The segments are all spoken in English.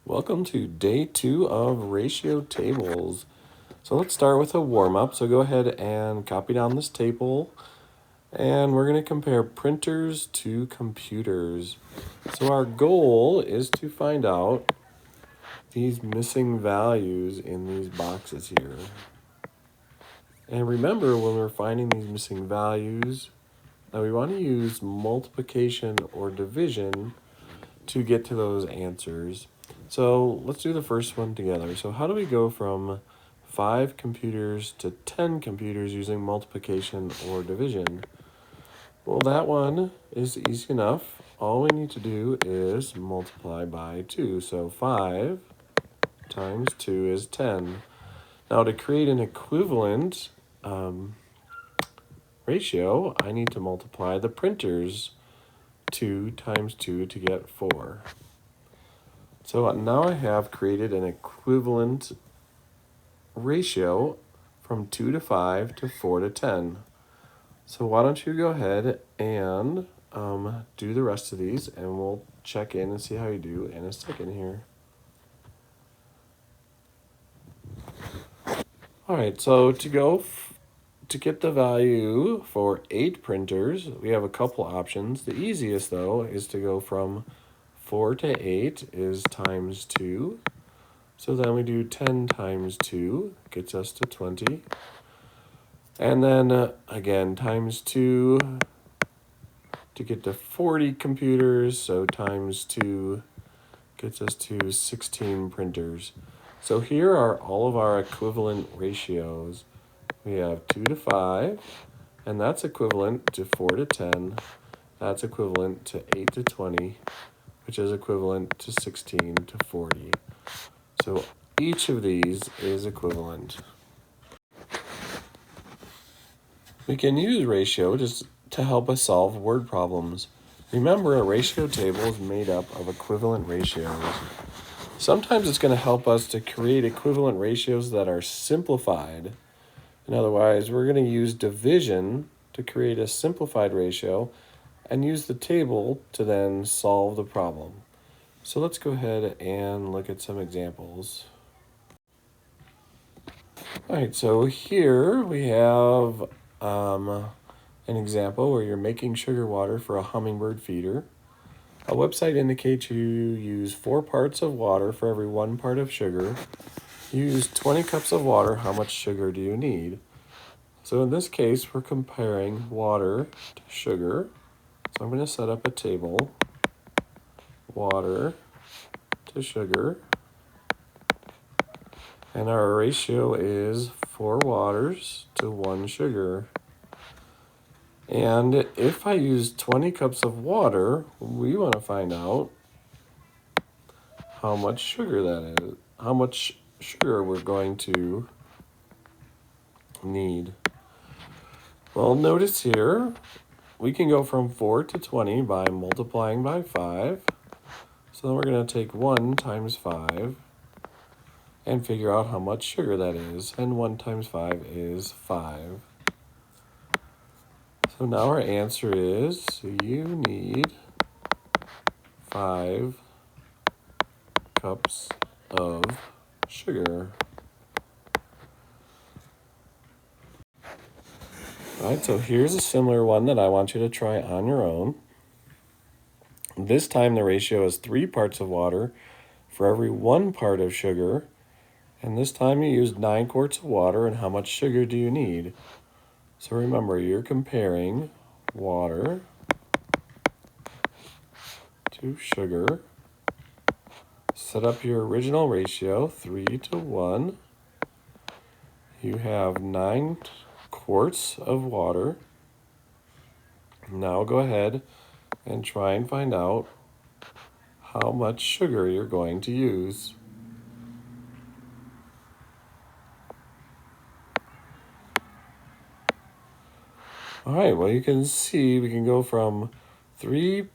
Welcome to day 2 of ratio tables. So let's start with a warm-up. So go ahead and copy down this table, and we're going to compare printers to computers. So our goal is to find out these missing values in these boxes here. And remember, when we're finding these missing values, that we want to use multiplication or division to get to those answers. So let's do the first one together. So how do we go from 5 computers to 10 computers using multiplication or division? Well, that one is easy enough. All we need to do is multiply by 2. So 5 times 2 is 10. Now to create an equivalent ratio, I need to multiply the printers. 2 times 2 to get 4. So now I have created an equivalent ratio from 2 to 5 to 4 to 10. So why don't you go ahead and do the rest of these, and we'll check in and see how you do in a second here. All right, so to get the value for 8 printers, we have a couple options. The easiest, though, is to go from 4 to 8 is times 2. So then we do 10 times 2, gets us to 20. And then again, times 2 to get to 40 computers. So times 2 gets us to 16 printers. So here are all of our equivalent ratios. We have 2 to 5, and that's equivalent to 4 to 10. That's equivalent to 8 to 20, which is equivalent to 16 to 40. So each of these is equivalent. We can use ratio just to help us solve word problems. Remember, a ratio table is made up of equivalent ratios. Sometimes it's going to help us to create equivalent ratios that are simplified. And otherwise, we're going to use division to create a simplified ratio and use the table to then solve the problem. So let's go ahead and look at some examples. All right, so here we have an example where you're making sugar water for a hummingbird feeder. A website indicates you use 4 parts of water for every 1 part of sugar. You use 20 cups of water. How much sugar do you need? So in this case, we're comparing water to sugar. So I'm going to set up a table. Water to sugar. And our ratio is 4 waters to 1 sugar. And if I use 20 cups of water, we want to find out how much sugar that is, how much sugar we're going to need. Well, notice here, we can go from 4 to 20 by multiplying by 5. So then we're going to take 1 times 5 and figure out how much sugar that is. And 1 times 5 is 5. So now our answer is you need 5 cups of sugar. All right, so here's a similar one that I want you to try on your own. This time the ratio is 3 parts of water for every 1 part of sugar. And this time you used 9 quarts of water, and how much sugar do you need? So remember, you're comparing water to sugar. Set up your original ratio, 3 to 1. You have 9 quarts of water. Now go ahead and try and find out how much sugar you're going to use. All right, well, you can see we can go from 3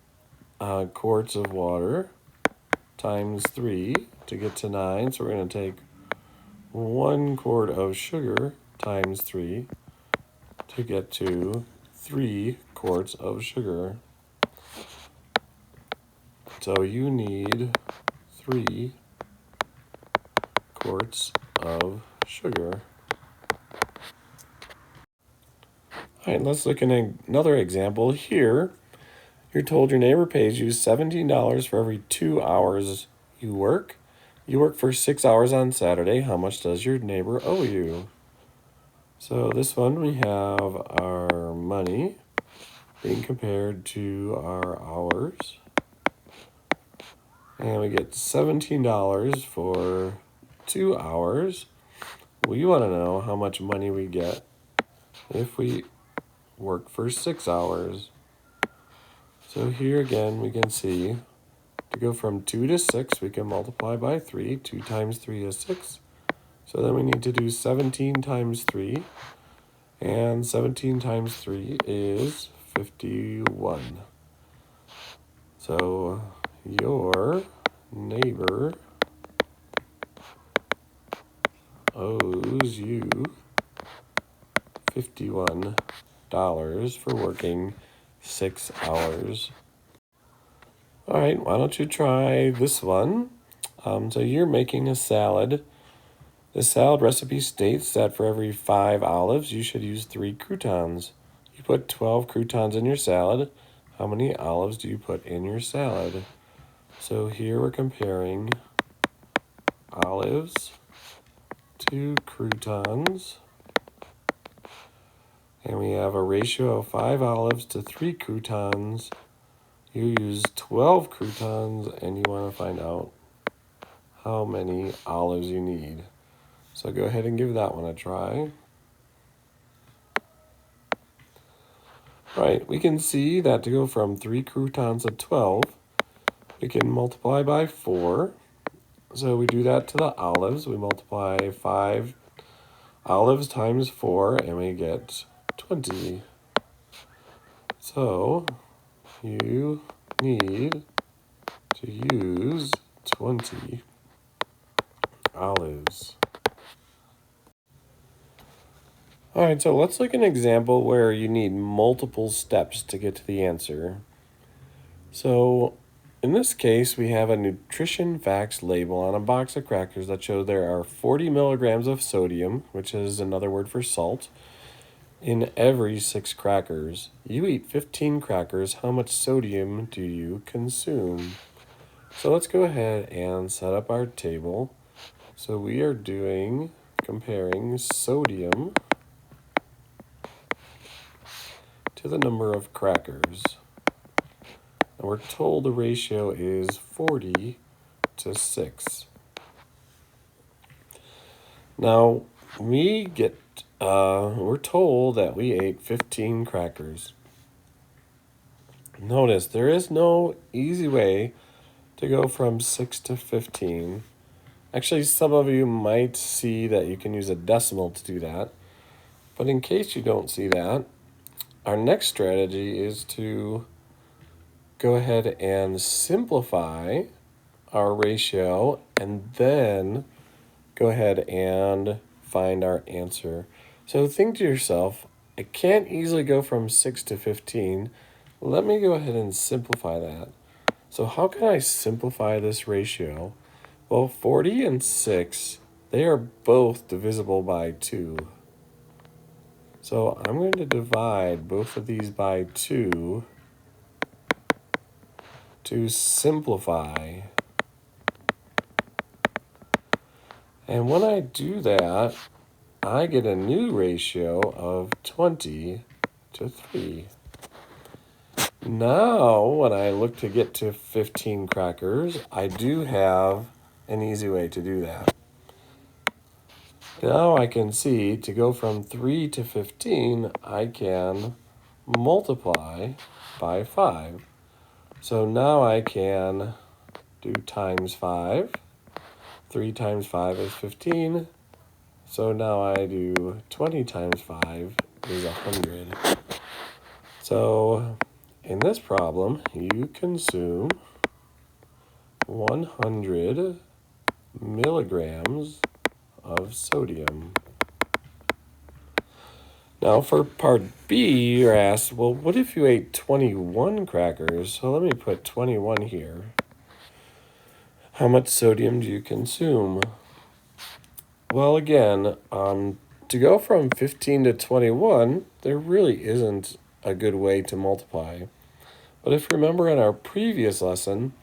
quarts of water times 3 to get to 9. So we're going to take 1 quart of sugar times 3 to get to 3 quarts of sugar. So you need 3 quarts of sugar. All right, let's look at another example here. You're told your neighbor pays you $17 for every 2 hours you work. You work for 6 hours on Saturday. How much does your neighbor owe you? So this one, we have our money being compared to our hours. And we get $17 for 2 hours. We want to know how much money we get if we work for 6 hours. So here again, we can see to go from 2 to 6, we can multiply by 3. 2 times 3 is 6. So then we need to do 17 times 3. And 17 times 3 is 51. So your neighbor owes you $51 for working 6 hours. All right, why don't you try this one? So you're making a salad. The salad recipe states that for every 5 olives, you should use 3 croutons. You put 12 croutons in your salad. How many olives do you put in your salad? So here we're comparing olives to croutons. And we have a ratio of 5 olives to 3 croutons. You use 12 croutons and you want to find out how many olives you need. So go ahead and give that one a try. All right, we can see that to go from 3 croutons to 12, we can multiply by 4. So we do that to the olives. We multiply 5 olives times 4, and we get 20. So you need to use 20 olives. All right, so let's look at an example where you need multiple steps to get to the answer. So in this case, we have a nutrition facts label on a box of crackers that show there are 40 milligrams of sodium, which is another word for salt, in every 6 crackers. You eat 15 crackers. How much sodium do you consume? So let's go ahead and set up our table. So we are comparing sodium to the number of crackers. And we're told the ratio is 40 to 6. Now, we're told that we ate 15 crackers. Notice there is no easy way to go from 6 to 15. Actually, some of you might see that you can use a decimal to do that. But in case you don't see that, our next strategy is to go ahead and simplify our ratio and then go ahead and find our answer. So think to yourself, I can't easily go from 6 to 15. Let me go ahead and simplify that. So how can I simplify this ratio? Well, 40 and 6, they are both divisible by 2. So I'm going to divide both of these by 2 to simplify. And when I do that, I get a new ratio of 20 to 3. Now, when I look to get to 15 crackers, I do have an easy way to do that. Now I can see to go from 3 to 15, I can multiply by 5. So now I can do times 5. 3 times 5 is 15. So now I do 20 times 5 is 100. So in this problem, you consume 100 milligrams of sodium. Now for part B, you're asked, well, what if you ate 21 crackers? So let me put 21 here. How much sodium do you consume? Well, again, to go from 15 to 21, there really isn't a good way to multiply. But if you remember in our previous lesson,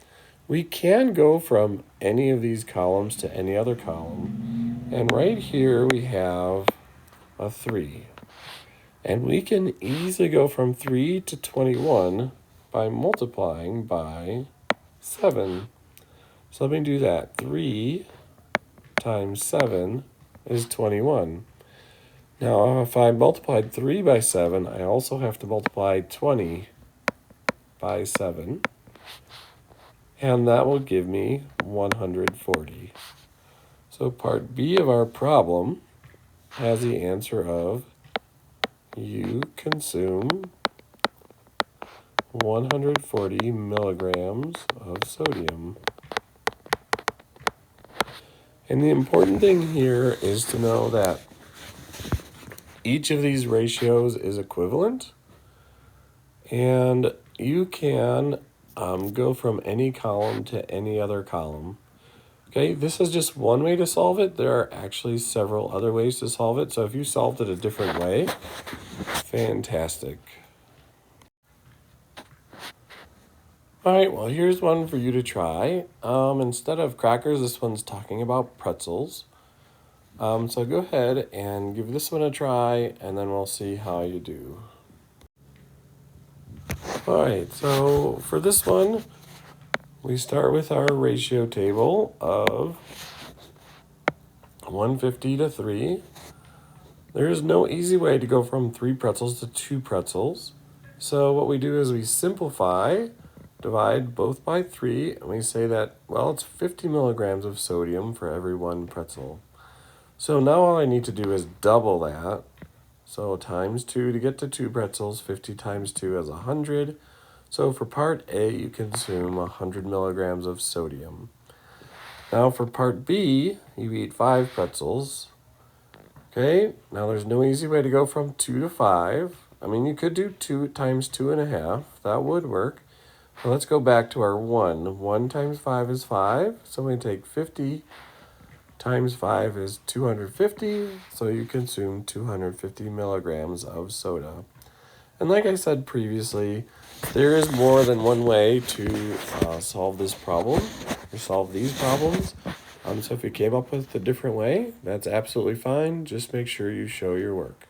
we can go from any of these columns to any other column. And right here we have a 3. And we can easily go from 3 to 21 by multiplying by 7. So let me do that. 3 times 7 is 21. Now, if I multiplied 3 by 7, I also have to multiply 20 by 7. And that will give me 140. So part B of our problem has the answer of you consume 140 milligrams of sodium. And the important thing here is to know that each of these ratios is equivalent, and you can go from any column to any other column. Okay, this is just one way to solve it. There are actually several other ways to solve it, so if you solved it a different way, fantastic. All right, well, here's one for you to try. Instead of crackers, this one's talking about pretzels. So go ahead and give this one a try, and then we'll see how you do. All right, so for this one, we start with our ratio table of 150 to 3. There is no easy way to go from 3 pretzels to 2 pretzels. So what we do is we simplify, divide both by 3, and we say that, well, it's 50 milligrams of sodium for every 1 pretzel. So now all I need to do is double that. So times 2 to get to 2 pretzels, 50 times 2 is 100. So for part A, you consume 100 milligrams of sodium. Now for part B, you eat 5 pretzels. Okay, now there's no easy way to go from 2 to 5. I mean, you could do 2 times 2.5. That would work. But let's go back to our 1. 1 times 5 is 5. So we take 50 times 5 is 250. So you consume 250 milligrams of soda. And like I said previously, there is more than one way to solve this problem, or solve these problems. So if you came up with a different way, that's absolutely fine. Just make sure you show your work.